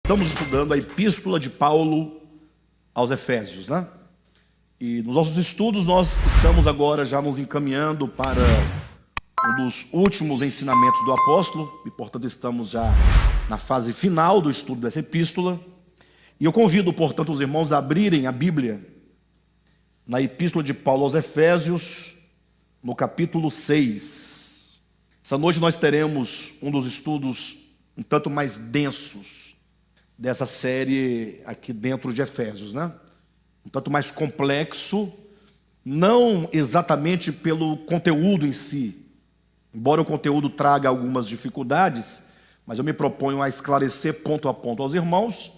Estamos estudando a Epístola de Paulo aos Efésios, né? E nos nossos estudos nós estamos agora já nos encaminhando para um dos últimos ensinamentos do apóstolo, e portanto estamos já na fase final do estudo dessa epístola. E eu convido, portanto, os irmãos a abrirem a Bíblia na Epístola de Paulo aos Efésios, no capítulo 6. Essa noite nós teremos um dos estudos um tanto mais densos dessa série aqui dentro de Efésios, né? Um tanto mais complexo, não exatamente pelo conteúdo em si, embora o conteúdo traga algumas dificuldades, mas eu me proponho a esclarecer ponto a ponto aos irmãos,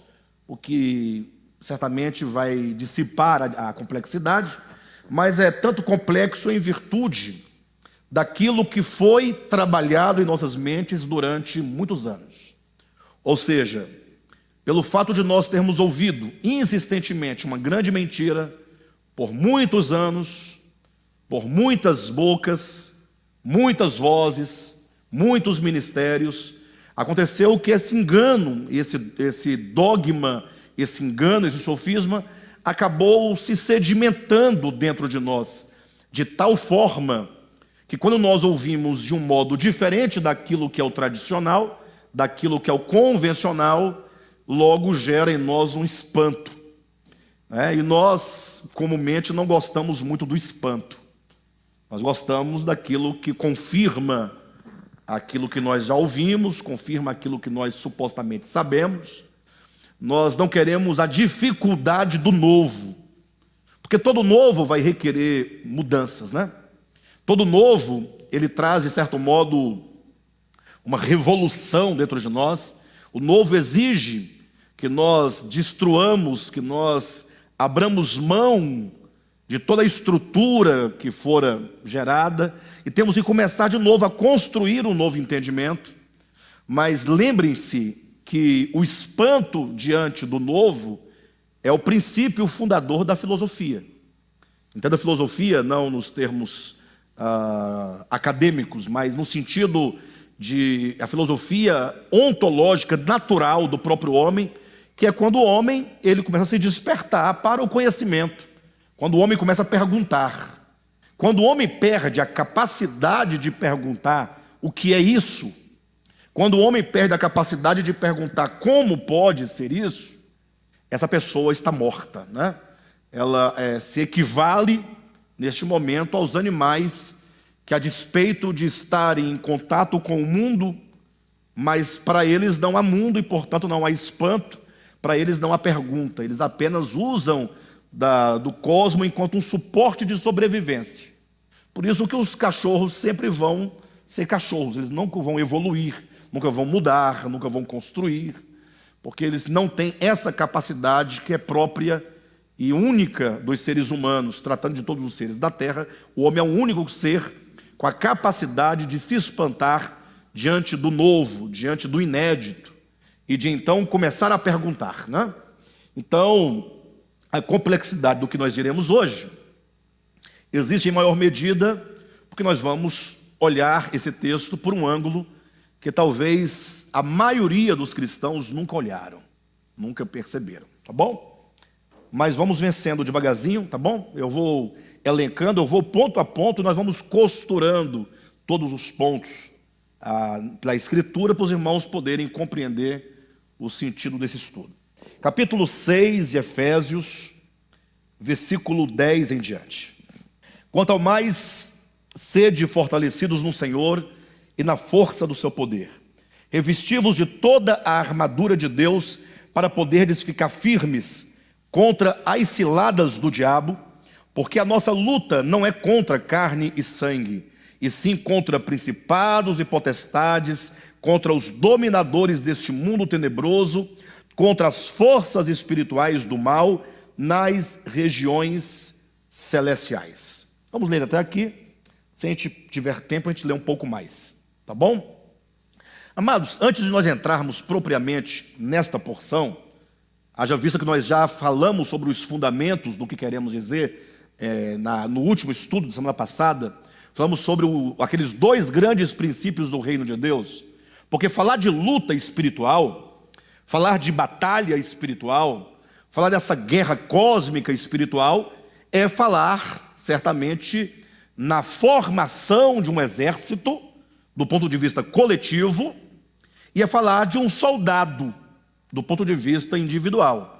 o que certamente vai dissipar a complexidade, mas é tanto complexo em virtude daquilo que foi trabalhado em nossas mentes durante muitos anos. Ou seja, pelo fato de nós termos ouvido insistentemente uma grande mentira por muitos anos, por muitas bocas, muitas vozes, muitos ministérios, aconteceu que esse engano, esse dogma, esse engano, esse sofisma, acabou se sedimentando dentro de nós, de tal forma que quando nós ouvimos de um modo diferente daquilo que é o tradicional, daquilo que é o convencional, logo gera em nós um espanto, né? E nós, comumente, não gostamos muito do espanto. Nós gostamos daquilo que confirma aquilo que nós já ouvimos, confirma aquilo que nós supostamente sabemos. Nós não queremos a dificuldade do novo, porque todo novo vai requerer mudanças, né? Todo novo, ele traz, de certo modo, uma revolução dentro de nós. O novo exige que nós destruamos, que nós abramos mão de toda a estrutura que fora gerada e temos que começar de novo a construir um novo entendimento. Mas lembrem-se que o espanto diante do novo é o princípio fundador da filosofia. Entenda a filosofia não nos termos acadêmicos, mas no sentido de a filosofia ontológica natural do próprio homem, que é quando o homem ele começa a se despertar para o conhecimento, quando o homem começa a perguntar, quando o homem perde a capacidade de perguntar o que é isso, quando o homem perde a capacidade de perguntar como pode ser isso, essa pessoa está morta, né? Ela se equivale neste momento aos animais que, a despeito de estarem em contato com o mundo, mas para eles não há mundo e, portanto, não há espanto, para eles não há pergunta, eles apenas usam do cosmo enquanto um suporte de sobrevivência. Por isso que os cachorros sempre vão ser cachorros, eles nunca vão evoluir, nunca vão mudar, nunca vão construir, porque eles não têm essa capacidade que é própria e única dos seres humanos. Tratando de todos os seres da terra, o homem é o único ser com a capacidade de se espantar diante do novo, diante do inédito, e de então começar a perguntar, né? Então, a complexidade do que nós iremos hoje existe em maior medida porque nós vamos olhar esse texto por um ângulo que talvez a maioria dos cristãos nunca olharam, nunca perceberam, tá bom? Mas vamos vencendo devagarzinho, tá bom? Eu vou elencando, eu vou ponto a ponto, nós vamos costurando todos os pontos da Escritura para os irmãos poderem compreender o sentido desse estudo. Capítulo 6 de Efésios, versículo 10 em diante. Quanto ao mais, sede fortalecidos no Senhor e na força do seu poder. Revesti-vos de toda a armadura de Deus para poderdes ficar firmes contra as ciladas do diabo, porque a nossa luta não é contra carne e sangue, e sim contra principados e potestades, contra os dominadores deste mundo tenebroso, contra as forças espirituais do mal nas regiões celestiais. Vamos ler até aqui. Se a gente tiver tempo, a gente lê um pouco mais, tá bom? Amados, antes de nós entrarmos propriamente nesta porção, haja vista que nós já falamos sobre os fundamentos do que queremos dizer no último estudo da semana passada. Falamos sobre aqueles dois grandes princípios do reino de Deus, porque falar de luta espiritual Falar de batalha espiritual, falar dessa guerra cósmica espiritual, é falar, certamente, na formação de um exército, do ponto de vista coletivo, e é falar de um soldado, do ponto de vista individual.